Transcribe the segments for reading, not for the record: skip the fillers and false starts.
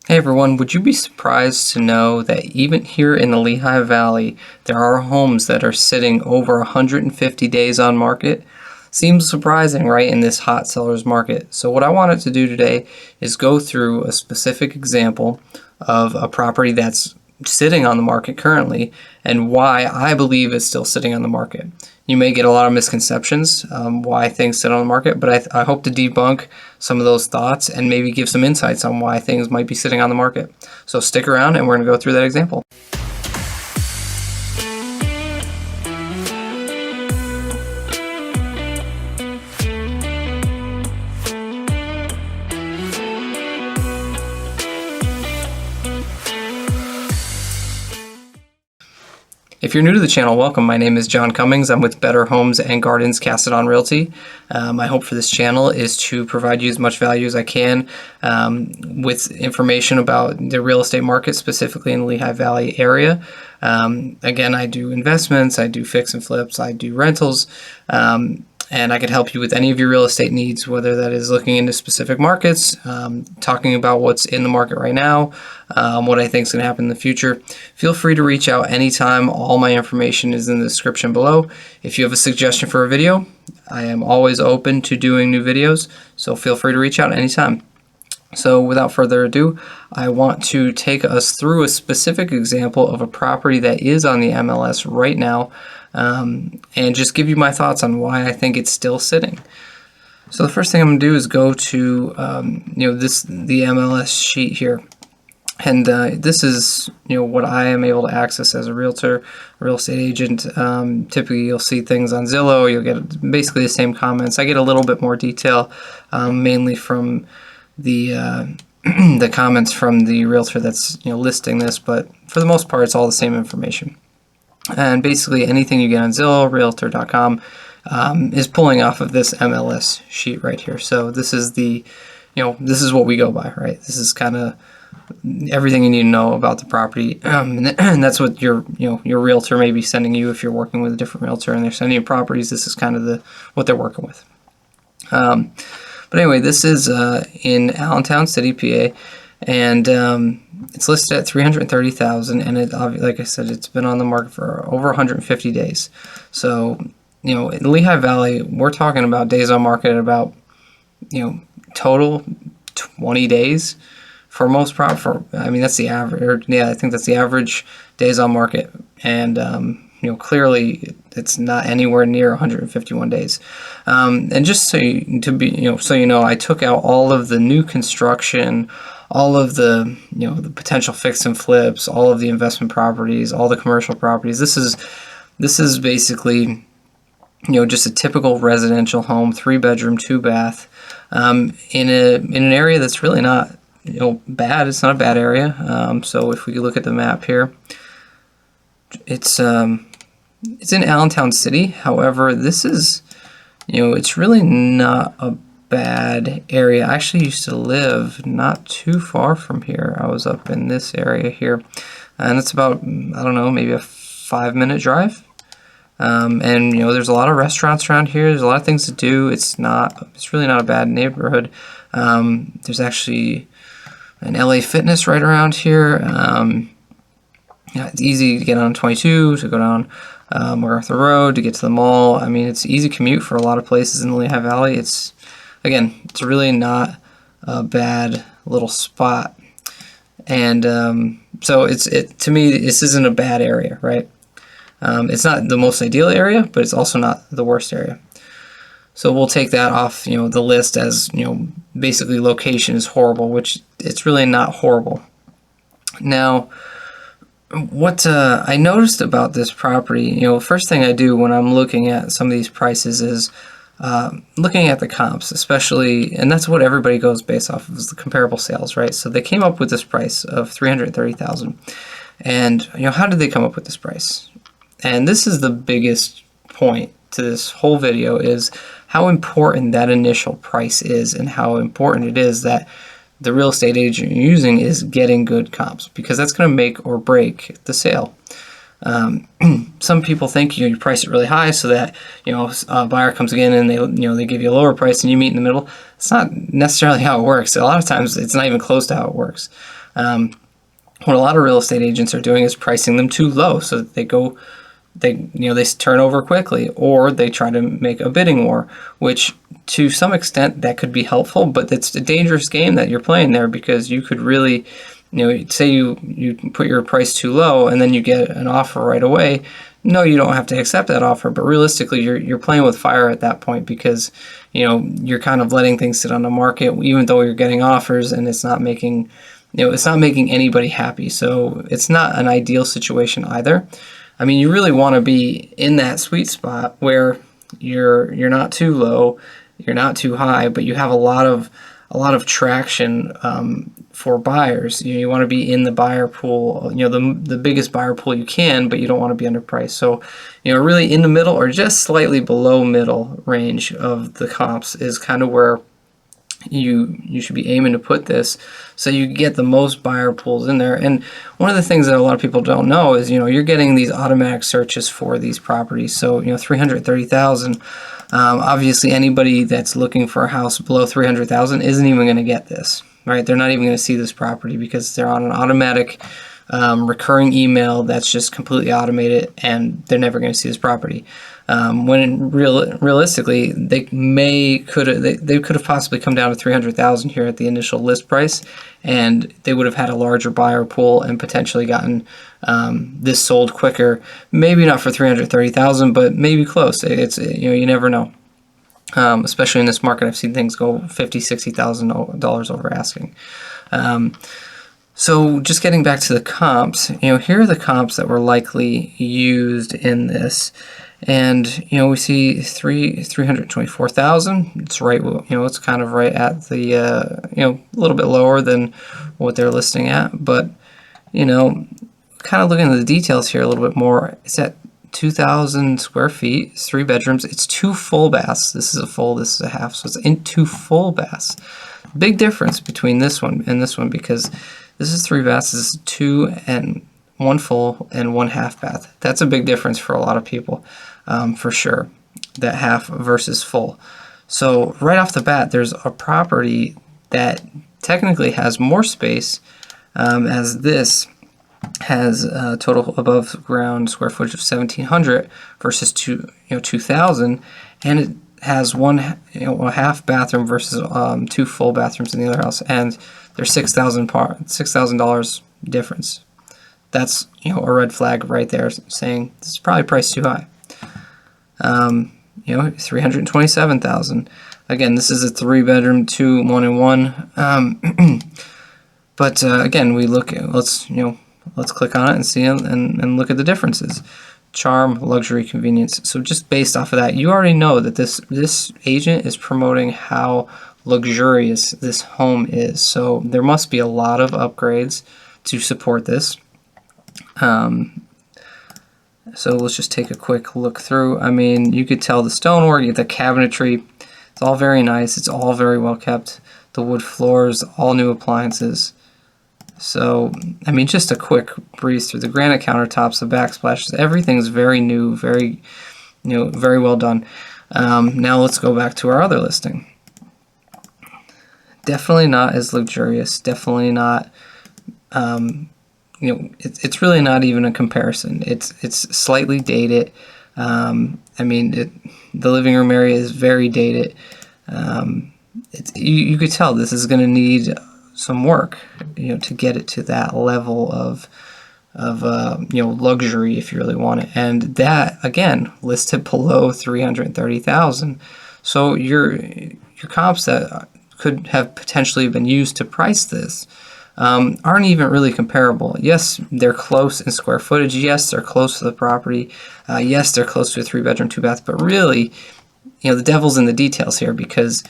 Hey everyone, would you be surprised to know that even here in the Lehigh Valley, there are homes that are sitting over 150 days on market? Seems surprising, right, in this hot seller's market. So what I wanted to do today is go through a specific example of a property that's sitting on the market currently and why I believe it's still sitting on the market. You may get a lot of misconceptions why things sit on the market, but I hope to debunk some of those thoughts and maybe give some insights on why things might be sitting on the market. So stick around and we're going to go through that example. If you're new to the channel, welcome. My name is John Cummings. I'm with Better Homes and Gardens Cassidon Realty. My hope for this channel is to provide you as much value as I can with information about the real estate market, specifically in the Lehigh Valley area. Again, I do investments, I do fix and flips, I do rentals, and I could help you with any of your real estate needs, whether that is looking into specific markets, talking about what's in the market right now, what I think is going to happen in the future. Feel free to reach out anytime. All my information is in the description below. If you have a suggestion for a video, I am always open to doing new videos, so feel free to reach out anytime. So without further ado, I want to take us through a specific example of a property that is on the MLS right now, and just give you my thoughts on why I think it's still sitting. So the first thing I'm going to do is go to the MLS sheet here, and this is what I am able to access as a realtor, real estate agent. Typically, you'll see things on Zillow. You'll get basically the same comments. I get a little bit more detail, mainly from the the comments from the realtor that's listing this, but for the most part, it's all the same information. And basically, anything you get on Zillow, Realtor.com, is pulling off of this MLS sheet right here. So this is the, this is what we go by, right? This is kind of everything you need to know about the property, and that's what your realtor may be sending you if you're working with a different realtor and they're sending you properties. This is kind of what they're working with. But anyway, this is in Allentown City, PA, and it's listed at $330,000, and it, like I said, it's been on the market for over 150 days. So, in Lehigh Valley, we're talking about days on market at about, total 20 days for most I mean, that's the average. Yeah, I think that's the average days on market, and clearly it's not anywhere near 151 days. And just so I took out all of the new construction, all of the the potential fix and flips, all of the investment properties, all the commercial properties. This is basically just a typical residential home, 3-bedroom, 2-bath, in an area that's really not bad. It's not a bad area. So if we could look at the map here, it's in Allentown City. However, this is it's really not a bad area. I actually used to live not too far from here. I was up in this area here, and it's about, I don't know, maybe a 5-minute drive. And there's a lot of restaurants around here. There's a lot of things to do. It's really not a bad neighborhood. There's actually an LA Fitness right around here. It's easy to get on 22 to go down MacArthur Road to get to the mall. I mean, it's easy commute for a lot of places in the Lehigh Valley. It's really not a bad little spot, and so to me, this isn't a bad area, right? It's not the most ideal area, but it's also not the worst area. So we'll take that off the list as basically location is horrible, which it's really not horrible. Now, what I noticed about this property, first thing I do when I'm looking at some of these prices is looking at the comps, especially, and that's what everybody goes based off of, is the comparable sales, right? So they came up with this price of $330,000, and how did they come up with this price? And this is the biggest point to this whole video, is how important that initial price is, and how important it is that the real estate agent you're using is getting good comps, because that's going to make or break the sale. Some people think you price it really high so that a buyer comes in and they give you a lower price and you meet in the middle. It's not necessarily how it works. A lot of times it's not even close to how it works. What a lot of real estate agents are doing is pricing them too low so that they turn over quickly, or they try to make a bidding war, which to some extent that could be helpful, but it's a dangerous game that you're playing there, because you could really, say you put your price too low and then you get an offer right away. No, you don't have to accept that offer, but realistically you're playing with fire at that point, because you're kind of letting things sit on the market even though you're getting offers, and it's not making anybody happy. So it's not an ideal situation either. I mean, you really want to be in that sweet spot where you're not too low, you're not too high, but you have a lot of traction for buyers. You want to be in the buyer pool, the biggest buyer pool you can, but you don't want to be underpriced. So, really in the middle or just slightly below middle range of the comps is kind of where you should be aiming to put this, so you get the most buyer pools in there. And one of the things that a lot of people don't know is you're getting these automatic searches for these properties. So 330,000. Obviously, anybody that's looking for a house below 300,000 isn't even going to get this, right? They're not even going to see this property because they're on an automatic recurring email that's just completely automated, and they're never going to see this property. When realistically, they could have possibly come down to 300,000 here at the initial list price, and they would have had a larger buyer pool and potentially gotten this sold quicker. Maybe not for 330,000, but maybe close. It's you never know. Especially in this market, I've seen things go $50,000-$60,000 over asking. So just getting back to the comps, here are the comps that were likely used in this. And, we see 324,000. It's right, it's kind of right at the, a little bit lower than what they're listing at. But, kind of looking at the details here a little bit more, it's at 2,000 square feet. It's 3 bedrooms. It's 2 full baths. This is a full, this is a half. So it's in 2 full baths. Big difference between this one and this one, because this is 3 baths. This is 2 and 1 full and 1 half bath. That's a big difference for a lot of people, for sure, that half versus full. So right off the bat, there's a property that technically has more space, as this has a total above ground square footage of 1,700 versus 2,000, and it has a half bathroom versus 2 full bathrooms in the other house, and there's $6,000 difference. That's a red flag right there, saying this is probably priced too high. 327,000. Again, this is a 3-bedroom, 2 1-in-1. But again, let's click on it and see and look at the differences. Charm, luxury, convenience. So just based off of that, you already know that this agent is promoting how luxurious this home is. So there must be a lot of upgrades to support this. So let's just take a quick look through. I mean, you could tell the stonework, you get the cabinetry. It's all very nice. It's all very well kept. The wood floors, all new appliances. So, I mean, just a quick breeze through the granite countertops, the backsplashes, everything's very new, very, very well done. Now let's go back to our other listing. Definitely not as luxurious. Definitely not. It's really not even a comparison. It's slightly dated. I mean, the living room area is very dated. You could tell this is going to need some work, to get it to that level of luxury if you really want it. And that, again, listed below 330,000. So your comps that could have potentially been used to price this aren't even really comparable. Yes, they're close in square footage. Yes, they're close to the property. Yes, they're close to a 3-bedroom, 2-bath. But really, the devil's in the details here, because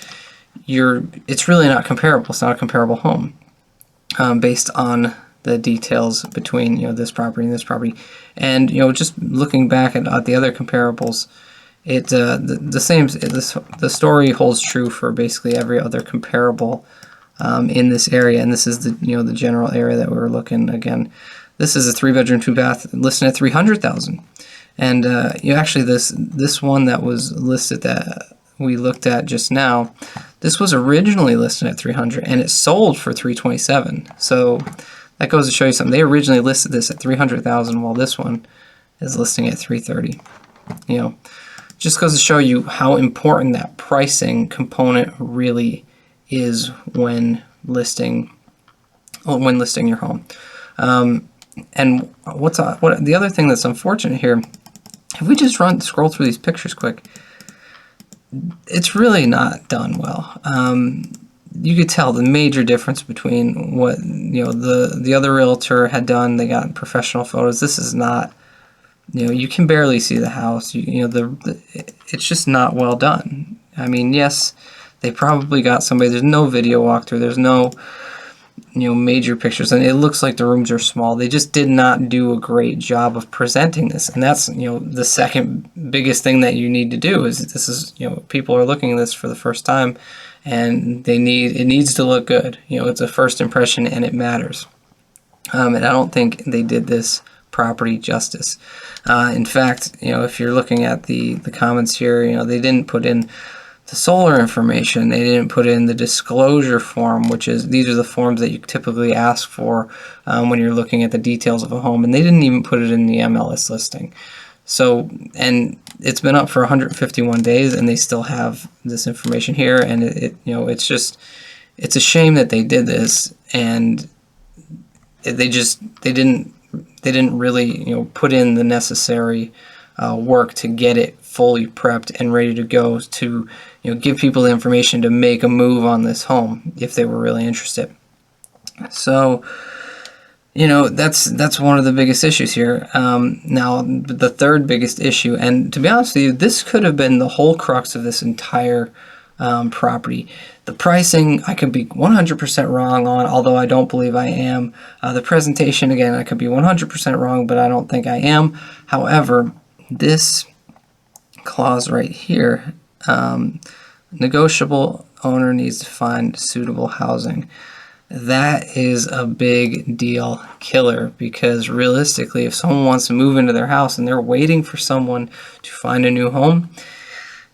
it's really not comparable. It's not a comparable home based on the details between this property and this property. And just looking back at the other comparables, the story holds true for basically every other comparable in this area. And this is the general area that we were looking. Again, this is a 3-bedroom, 2-bath listed at 300,000. And actually this one that was listed we looked at just now, this was originally listed at 300 and it sold for 327. So that goes to show you something. They originally listed this at 300,000 while this one is listing at 330. You know, just goes to show you how important that pricing component really is when listing your home. And what the other thing that's unfortunate here, if we just scroll through these pictures quick, it's really not done well. You could tell the major difference between what the other realtor had done. They got professional photos. This is not. You can barely see the house. It's just not well done. I mean, yes, they probably got somebody. There's no video walkthrough. There's no major pictures, and it looks like the rooms are small. They just did not do a great job of presenting this, and that's the second biggest thing that you need to do is this is people are looking at this for the first time, and it needs to look good. It's a first impression, and it matters. And I don't think they did this property justice. In fact, if you're looking at the comments here, they didn't put in the solar information. They didn't put in the disclosure form, these are the forms that you typically ask for when you're looking at the details of a home, and they didn't even put it in the MLS listing. So, and it's been up for 151 days, and they still have this information here, and it's a shame that they did this, and they didn't really put in the necessary work to get it fully prepped and ready to go to give people the information to make a move on this home if they were really interested. So that's one of the biggest issues here. Now the third biggest issue, and to be honest with you, this could have been the whole crux of this entire property. The pricing, I could be 100% wrong on, although I don't believe I am. The presentation, again, I could be 100% wrong, but I don't think I am. However, this clause right here, negotiable owner needs to find suitable housing. That is a big deal killer, because realistically, if someone wants to move into their house and they're waiting for someone to find a new home,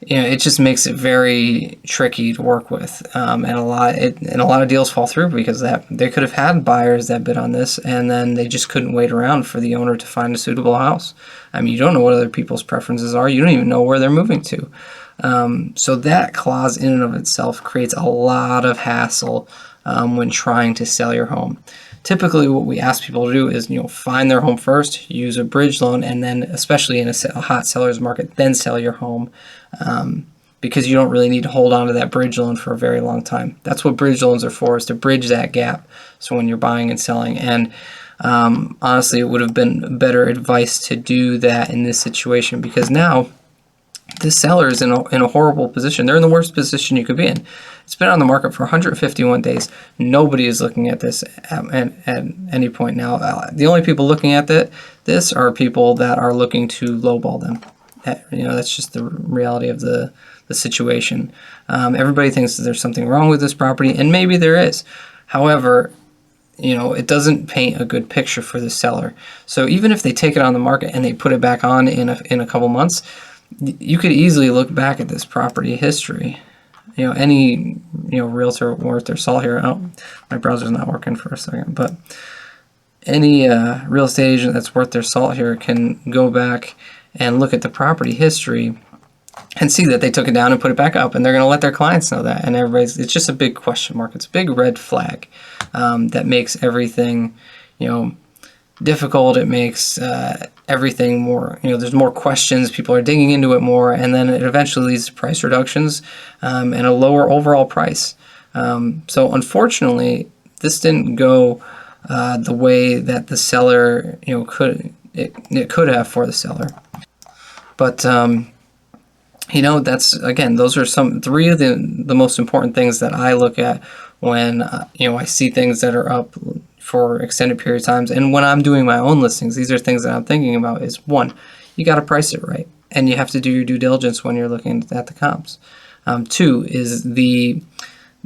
it just makes it very tricky to work with, and a lot of deals fall through because they could have had buyers that bid on this, and then they just couldn't wait around for the owner to find a suitable house. I mean, you don't know what other people's preferences are. You don't even know where they're moving to. So that clause in and of itself creates a lot of hassle when trying to sell your home. Typically, what we ask people to do is, find their home first, use a bridge loan, and then, especially in a hot seller's market, then sell your home, because you don't really need to hold on to that bridge loan for a very long time. That's what bridge loans are for, is to bridge that gap. So when you're buying and selling, and honestly, it would have been better advice to do that in this situation, because now this seller is in a horrible position. They're in the worst position you could be in. It's been on the market for 151 days. Nobody is looking at this at any point now. The only people looking at this are people that are looking to lowball them. That's just the reality of the situation. Everybody thinks that there's something wrong with this property, and maybe there is. However, it doesn't paint a good picture for the seller. So even if they take it on the market and they put it back on in a couple months, you could easily look back at this property history. Any realtor worth their salt here. Oh, my browser's not working for a second, but any real estate agent that's worth their salt here can go back and look at the property history and see that they took it down and put it back up, and they're going to let their clients know that. And it's just a big question mark. It's a big red flag that makes everything, difficult. It makes everything more, there's more questions. People are digging into it more, and then it eventually leads to price reductions and a lower overall price. So unfortunately, this didn't go the way that the seller, it could have for the seller. But that's, again, those are three of the most important things that I look at when I see things that are up for extended period of times. And when I'm doing my own listings, these are things that I'm thinking about. Is one, you got to price it right, and you have to do your due diligence when you're looking at the comps. Two is the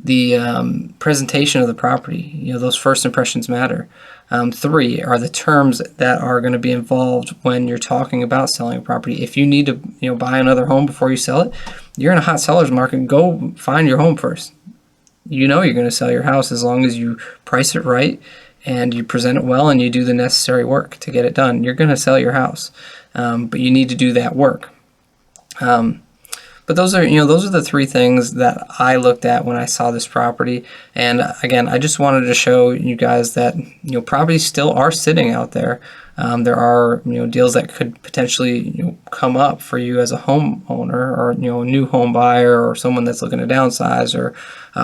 the presentation of the property. Those first impressions matter. 3 are the terms that are going to be involved when you're talking about selling a property. If you need to buy another home before you sell it, you're in a hot seller's market, go find your home first. You're going to sell your house as long as you price it right and you present it well and you do the necessary work to get it done. You're going to sell your house, but you need to do that work. But those are the 3 things that I looked at when I saw this property. And again, I just wanted to show you guys that properties still are sitting out there. There are deals that could potentially come up for you as a homeowner, or a new home buyer, or someone that's looking to downsize, or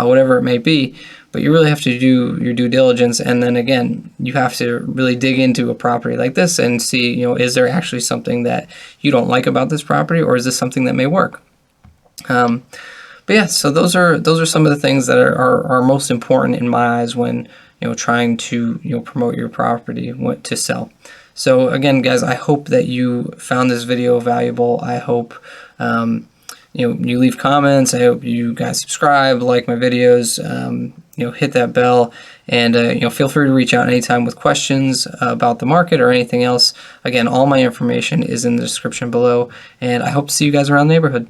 whatever it may be. But you really have to do your due diligence, and then again, you have to really dig into a property like this and see, is there actually something that you don't like about this property, or is this something that may work? But yeah, so those are some of the things that are most important in my eyes when trying to promote your property to sell. So again, guys, I hope that you found this video valuable. I hope you leave comments. I hope you guys subscribe, like my videos, hit that bell, and feel free to reach out anytime with questions about the market or anything else. Again, all my information is in the description below, and I hope to see you guys around the neighborhood.